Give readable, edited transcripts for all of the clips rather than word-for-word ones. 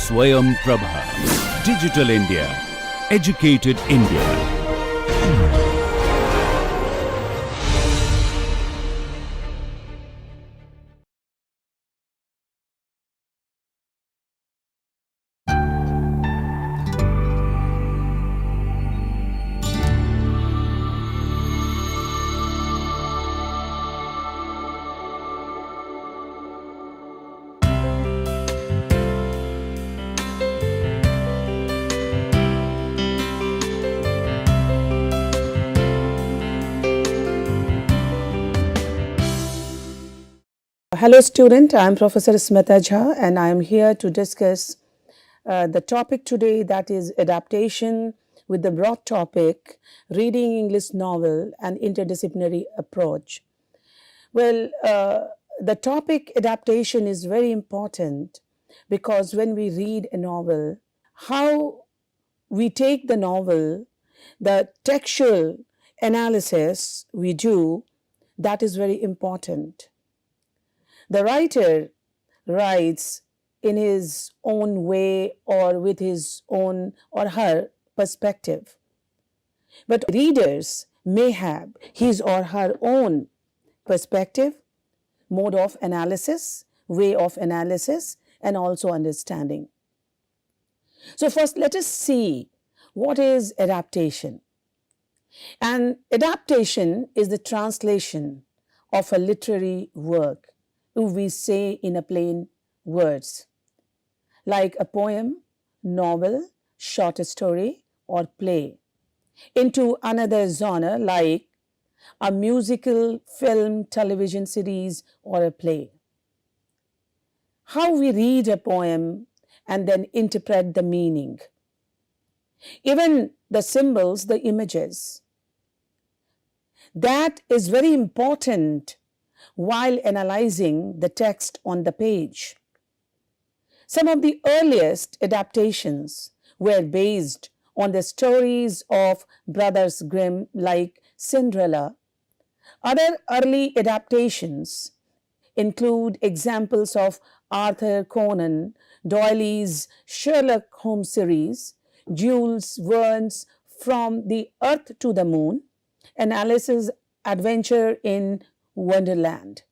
Swayam Prabha. Digital India. Educated India. Hello student, I am Professor Smita Jha and I am here to discuss the topic today, that is adaptation, with the broad topic reading English novel and interdisciplinary approach. Well, the topic adaptation is very important because when we read a novel, how we take the novel, the textual analysis we do, that is very important. The writer writes in his own way or with his own or her perspective. But readers may have his or her own perspective, mode of analysis, way of analysis, and also understanding. So first let us see what is adaptation. And adaptation is the translation of a literary work, if we say in a plain words, like a poem, novel, short story, or play, into another genre like a musical, film, television series, or a play. How we read a poem and then interpret the meaning, even the symbols, the images. That is very important while analyzing the text on the page. Some of the earliest adaptations were based on the stories of Brothers Grimm, like Cinderella. Other early adaptations include examples of Arthur Conan Doyle's Sherlock Holmes series, Jules Verne's From the Earth to the Moon, and Alice's Adventure in Wonderland.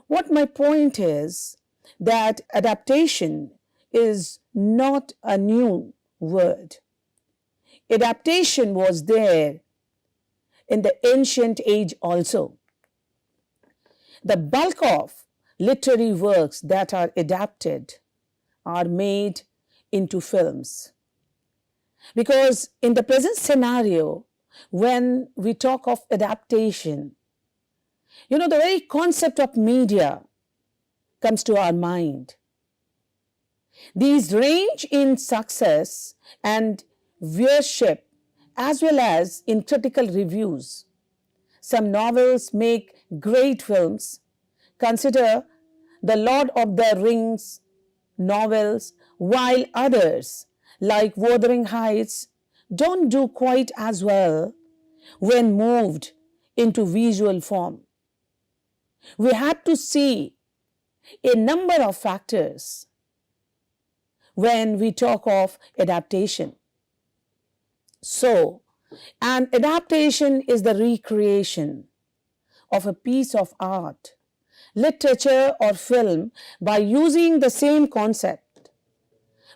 What my point is that adaptation is not a new word. Adaptation was there in the ancient age also. The bulk of literary works that are adapted are made into films. Because in the present scenario, when we talk of adaptation, the very concept of media comes to our mind. These range in success and viewership as well as in critical reviews. Some novels make great films. Consider the Lord of the Rings novels, while others, like Wuthering Heights, don't do quite as well when moved into visual form. We have to see a number of factors when we talk of adaptation. So, an adaptation is the recreation of a piece of art, literature, or film by using the same concept,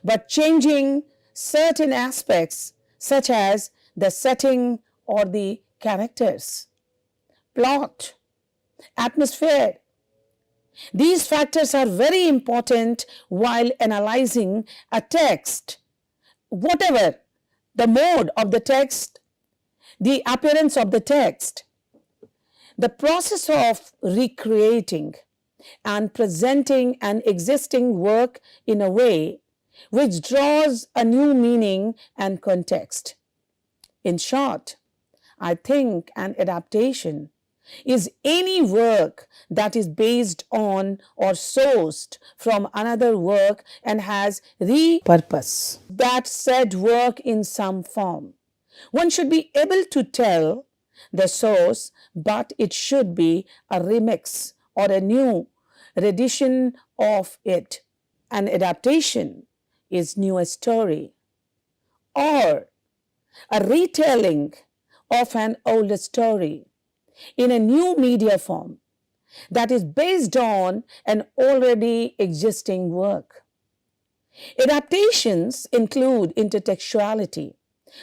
but changing certain aspects such as the setting or the characters, plot, atmosphere. These factors are very important while analyzing a text, whatever the mode of the text, the appearance of the text. The process of recreating and presenting an existing work in a way which draws a new meaning and context. In short, I think an adaptation is any work that is based on or sourced from another work and has repurposed that said work in some form. One should be able to tell the source, but it should be a remix or a new rendition of it. An adaptation is new story or a retelling of an old story in a new media form that is based on an already existing work. Adaptations include intertextuality.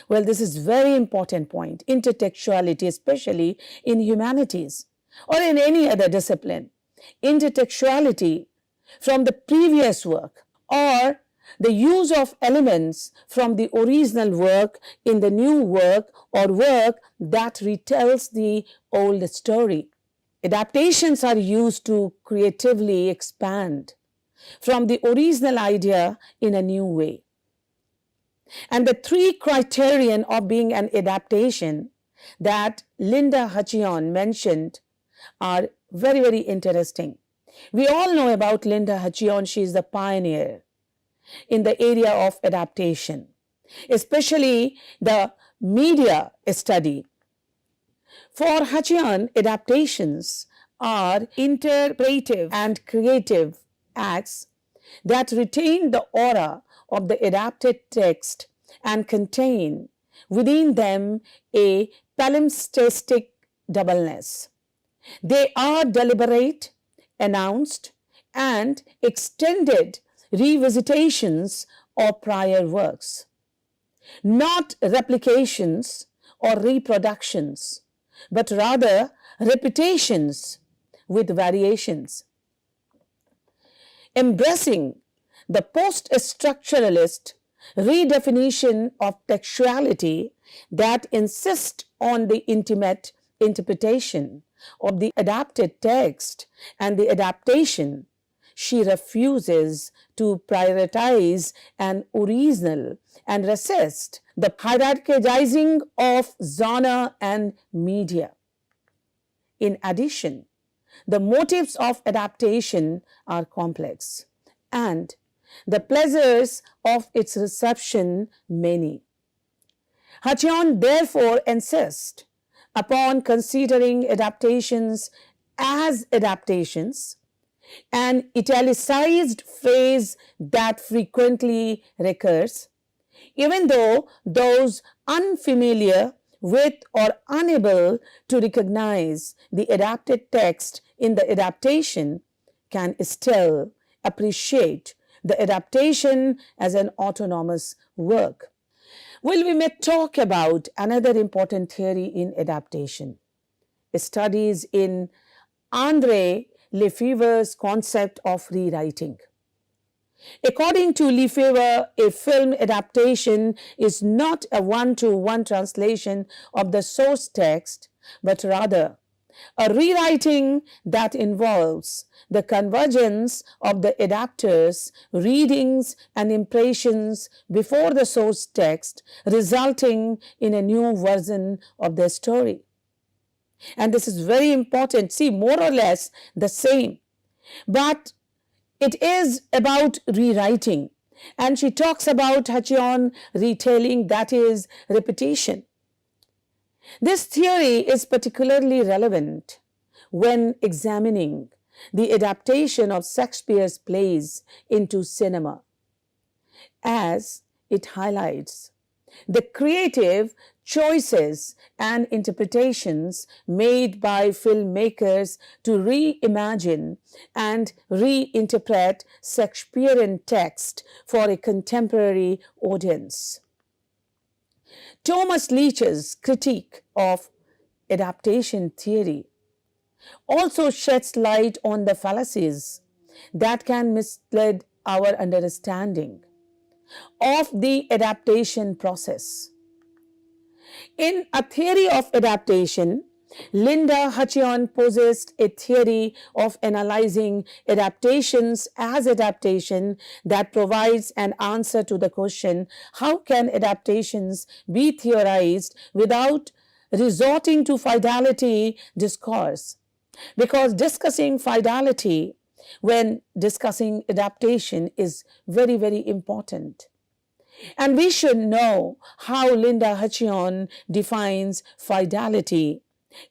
Well, this is very important point. Intertextuality, especially in humanities or in any other discipline. Intertextuality from the previous work or the use of elements from the original work in the new work or work that retells the old story. Adaptations are used to creatively expand from the original idea in a new way. And the three criterion of being an adaptation that Linda Hutcheon mentioned are very, very interesting. We all know about Linda Hutcheon. She is the pioneer in the area of adaptation, especially the media study. For Hutcheon, adaptations are interpretive and creative acts that retain the aura of the adapted text and contain within them a palimpsestic doubleness. They are deliberate, announced, and extended revisitations of prior works, not replications or reproductions, but rather repetitions with variations. Embracing the post-structuralist redefinition of textuality that insists on the intimate interpretation of the adapted text and the adaptation, she refuses to prioritize an original and resist the hierarchizing of genre and media. In addition, the motives of adaptation are complex and the pleasures of its reception many. Hutcheon therefore insists upon considering adaptations as adaptations, an italicized phrase that frequently recurs, even though those unfamiliar with or unable to recognize the adapted text in the adaptation can still appreciate the adaptation as an autonomous work. Well, we may talk about another important theory in adaptation, studies in Andre Lefebvre's concept of rewriting. According to Lefebvre, a film adaptation is not a one-to-one translation of the source text, but rather a rewriting that involves the convergence of the adapters' readings and impressions before the source text, resulting in a new version of the story. And this is very important. See, more or less the same, but it is about rewriting. And she talks about Hutcheon retelling, that is repetition. This theory is particularly relevant when examining the adaptation of Shakespeare's plays into cinema, as it highlights the creative choices and interpretations made by filmmakers to reimagine and reinterpret Shakespearean text for a contemporary audience. Thomas Leech's critique of adaptation theory also sheds light on the fallacies that can mislead our understanding of the adaptation process. In A Theory of Adaptation, Linda Hutcheon possessed a theory of analyzing adaptations as adaptation that provides an answer to the question, how can adaptations be theorized without resorting to fidelity discourse? Because discussing fidelity when discussing adaptation is very, very important. And we should know how Linda Hutcheon defines fidelity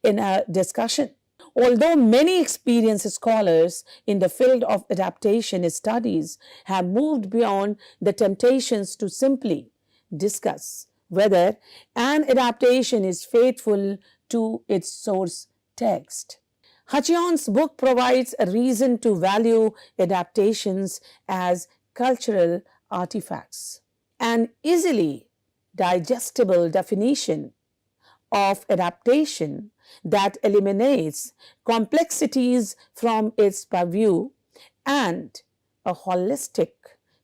in a discussion. Although many experienced scholars in the field of adaptation studies have moved beyond the temptations to simply discuss whether an adaptation is faithful to its source text, Hachion's book provides a reason to value adaptations as cultural artifacts. An easily digestible definition of adaptation that eliminates complexities from its purview and a holistic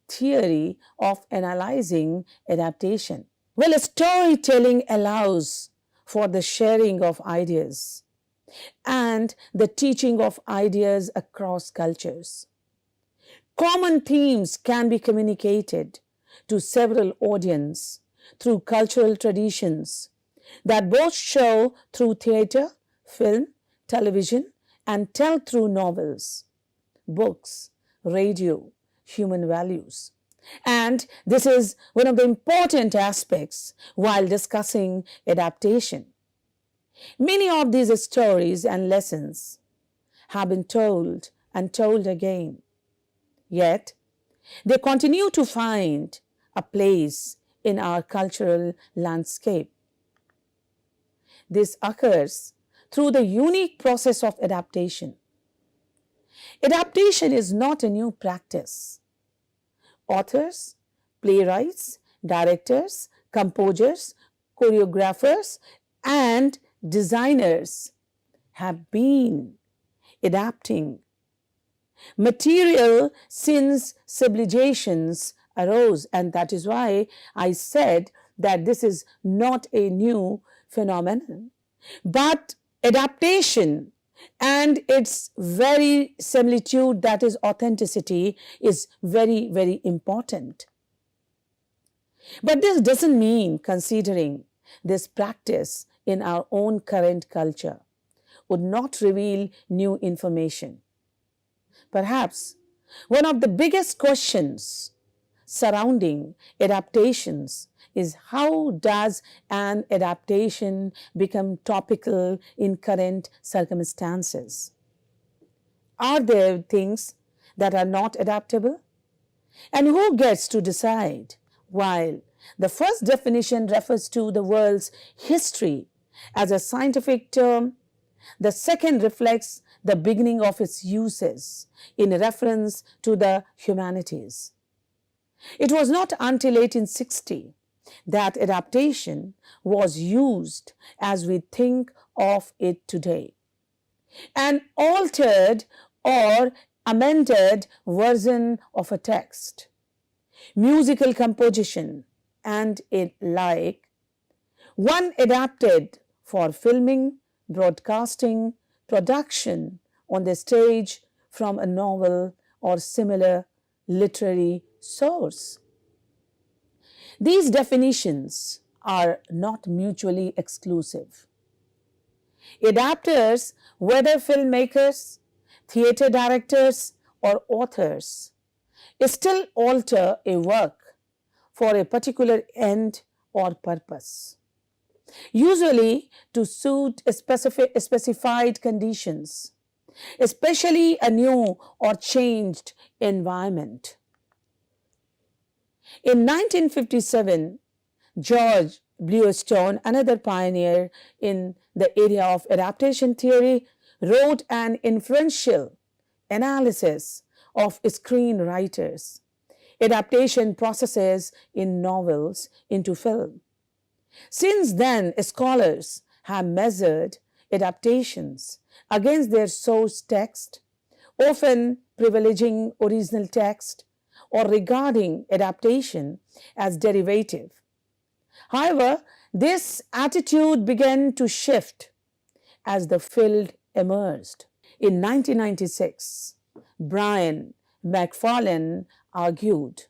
theory of analyzing adaptation. Well, storytelling allows for the sharing of ideas and the teaching of ideas across cultures. Common themes can be communicated to several audiences through cultural traditions that both show through theater, film, television, and tell through novels, books, radio, human values. And this is one of the important aspects while discussing adaptation. Many of these stories and lessons have been told and told again, yet they continue to find a place in our cultural landscape. This occurs through the unique process of adaptation. Adaptation is not a new practice. Authors, playwrights, directors, composers, choreographers, and designers have been adapting material since civilizations arose, and that is why I said that this is not a new phenomenon, but adaptation and its very similitude, that is authenticity, is very, very important. But this doesn't mean considering this practice in our own current culture would not reveal new information. Perhaps one of the biggest questions surrounding adaptations is how does an adaptation become topical in current circumstances? Are there things that are not adaptable? And who gets to decide? While the first definition refers to the world's history as a scientific term, the second reflects the beginning of its uses in reference to the humanities. It was not until 1860 that adaptation was used as we think of it today. An altered or amended version of a text, musical composition, and it like one adapted for filming, broadcasting, production on the stage from a novel or similar literary source. These definitions are not mutually exclusive. Adapters, whether filmmakers, theater directors, or authors, still alter a work for a particular end or purpose, usually to suit specified conditions, especially a new or changed environment. In 1957, George Bluestone, another pioneer in the area of adaptation theory, wrote an influential analysis of screenwriters' adaptation processes in novels into film. Since then, scholars have measured adaptations against their source text, often privileging original text or regarding adaptation as derivative. However, this attitude began to shift as the field emerged. In 1996, Brian McFarlane argued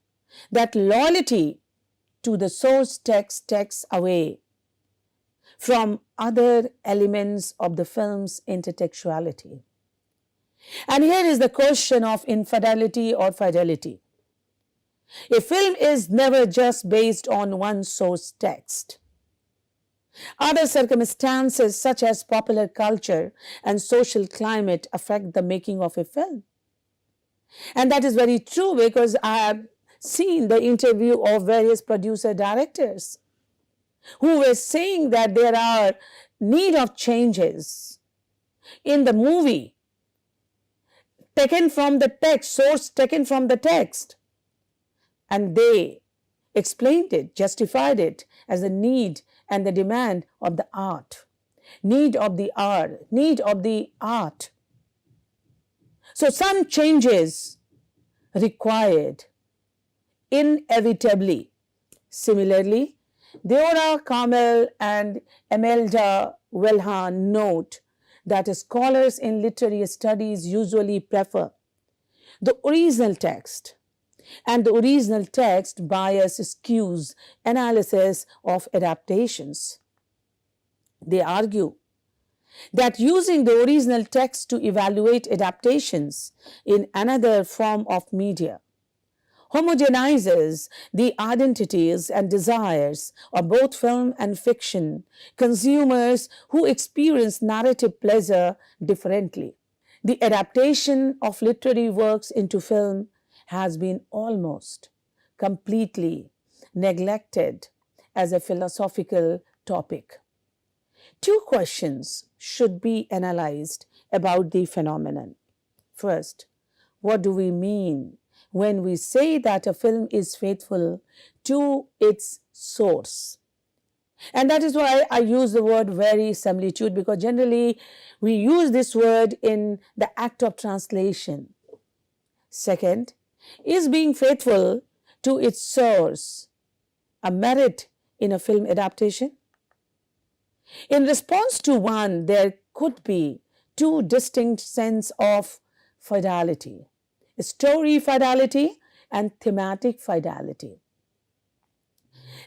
that loyalty to the source text takes away from other elements of the film's intertextuality. And here is the question of infidelity or fidelity. A film is never just based on one source text. Other circumstances such as popular culture and social climate affect the making of a film. And that is very true because I have seen the interview of various producer directors who were saying that there are need of changes in the movie taken from the text, source taken from the text. And they explained it, justified it as a need and the demand of the art. Need of the art, need of the art. So some changes required inevitably. Similarly, Deora Kamel and Emelda Welhan note that scholars in literary studies usually prefer the original text, and the original text bias skews analysis of adaptations. They argue that using the original text to evaluate adaptations in another form of media homogenizes the identities and desires of both film and fiction consumers who experience narrative pleasure differently. The adaptation of literary works into film has been almost completely neglected as a philosophical topic. Two questions should be analyzed about the phenomenon. First, what do we mean when we say that a film is faithful to its source? And that is why I use the word verisimilitude, because generally we use this word in the act of translation. Second, is being faithful to its source a merit in a film adaptation? In response to one, there could be two distinct senses of fidelity: story fidelity and thematic fidelity.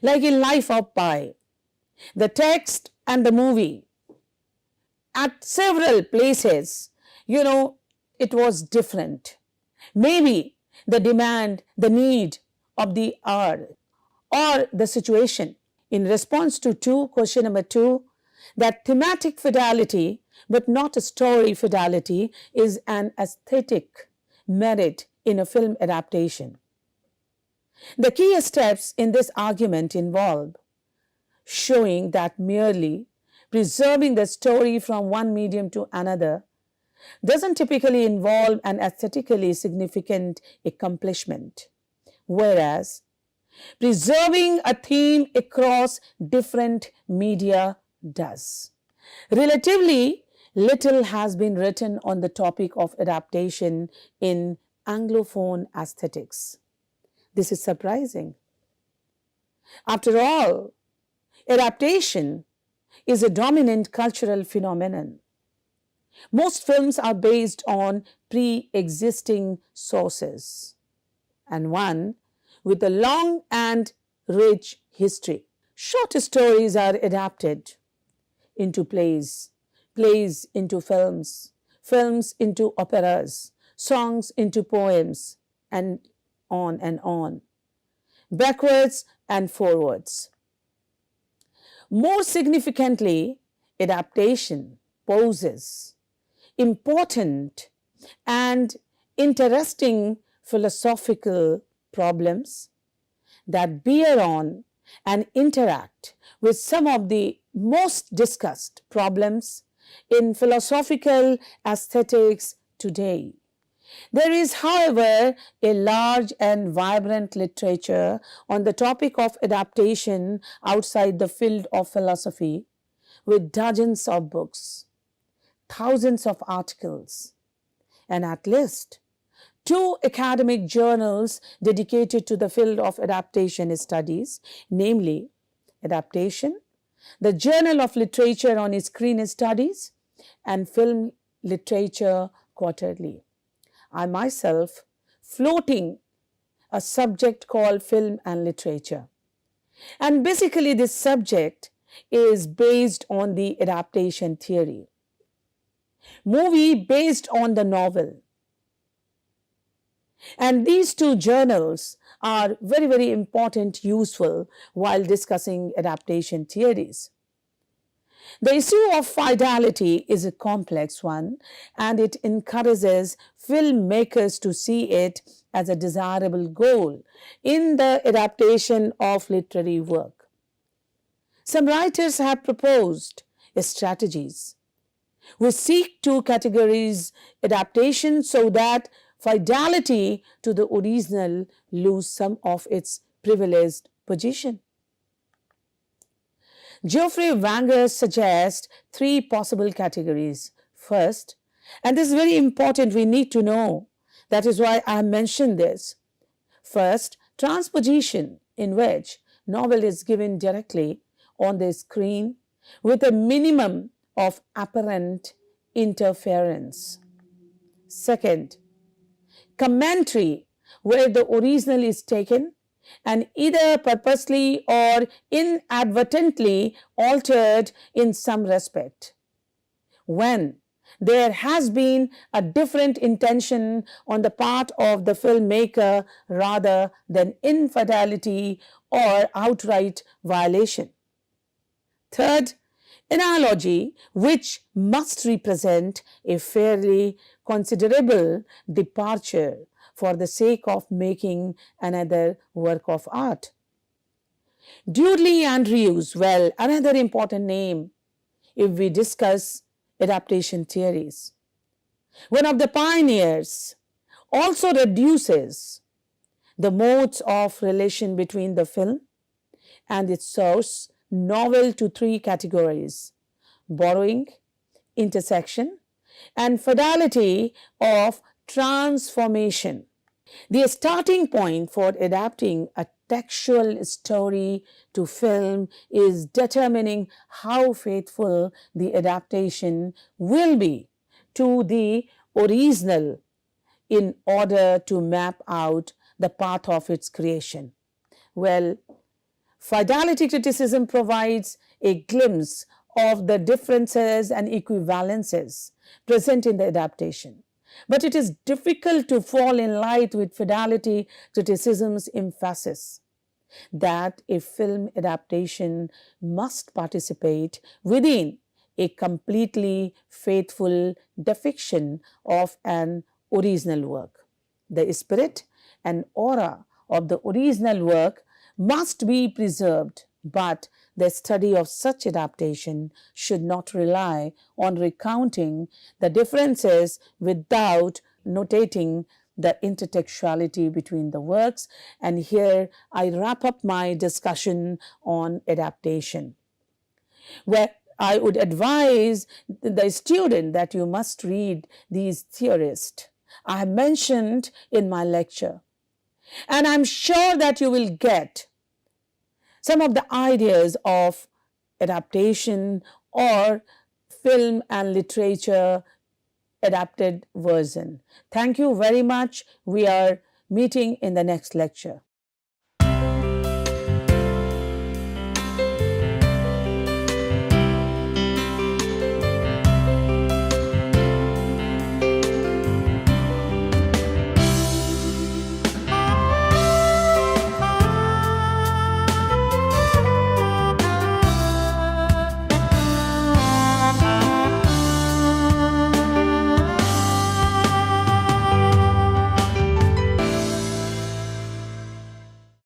Like in Life of Pi, the text and the movie, at several places, it was different. Maybe the demand, the need of the hour or the situation. In response to question number two, that thematic fidelity but not a story fidelity is an aesthetic merit in a film adaptation. The key steps in this argument involve showing that merely preserving the story from one medium to another doesn't typically involve an aesthetically significant accomplishment, whereas preserving a theme across different media does. Relatively little has been written on the topic of adaptation in Anglophone aesthetics. This is surprising. After all, adaptation is a dominant cultural phenomenon. Most films are based on pre-existing sources, and one with a long and rich history. Short stories are adapted into plays, plays into films, films into operas, songs into poems, and on, backwards and forwards. More significantly, adaptation poses important and interesting philosophical problems that bear on and interact with some of the most discussed problems in philosophical aesthetics today. There is, however, a large and vibrant literature on the topic of adaptation outside the field of philosophy, with dozens of books, thousands of articles, and at least two academic journals dedicated to the field of adaptation studies, namely Adaptation, the Journal of Literature on Screen Studies, and Film Literature Quarterly. I myself floating a subject called Film and Literature. And basically this subject is based on the adaptation theory. Movie based on the novel. And these two journals are very, very important, useful while discussing adaptation theories. The issue of fidelity is a complex one, and it encourages filmmakers to see it as a desirable goal in the adaptation of literary work. Some writers have proposed strategies which seek to categorize adaptation so that fidelity to the original lose some of its privileged position. Geoffrey Wenger suggests three possible categories. First, and this is very important, we need to know, that is why I mentioned this. First, transposition, in which novel is given directly on the screen with a minimum of apparent interference. Second, commentary, where the original is taken and either purposely or inadvertently altered in some respect, when there has been a different intention on the part of the filmmaker rather than infidelity or outright violation. Third, analogy, which must represent a fairly considerable departure for the sake of making another work of art. Dudley and Reeves, well, another important name if we discuss adaptation theories. One of the pioneers also reduces the modes of relation between the film and its source novel to three categories: borrowing, intersection, and fidelity of transformation. The starting point for adapting a textual story to film is determining how faithful the adaptation will be to the original in order to map out the path of its creation. Well, fidelity criticism provides a glimpse of the differences and equivalences present in the adaptation. But it is difficult to fall in line with fidelity criticism's emphasis that a film adaptation must participate within a completely faithful depiction of an original work. The spirit and aura of the original work must be preserved, but the study of such adaptation should not rely on recounting the differences without notating the intertextuality between the works. And here I wrap up my discussion on adaptation, where I would advise the student that you must read these theorists I have mentioned in my lecture. And I'm sure that you will get some of the ideas of adaptation or film and literature adapted version. Thank you very much. We are meeting in the next lecture.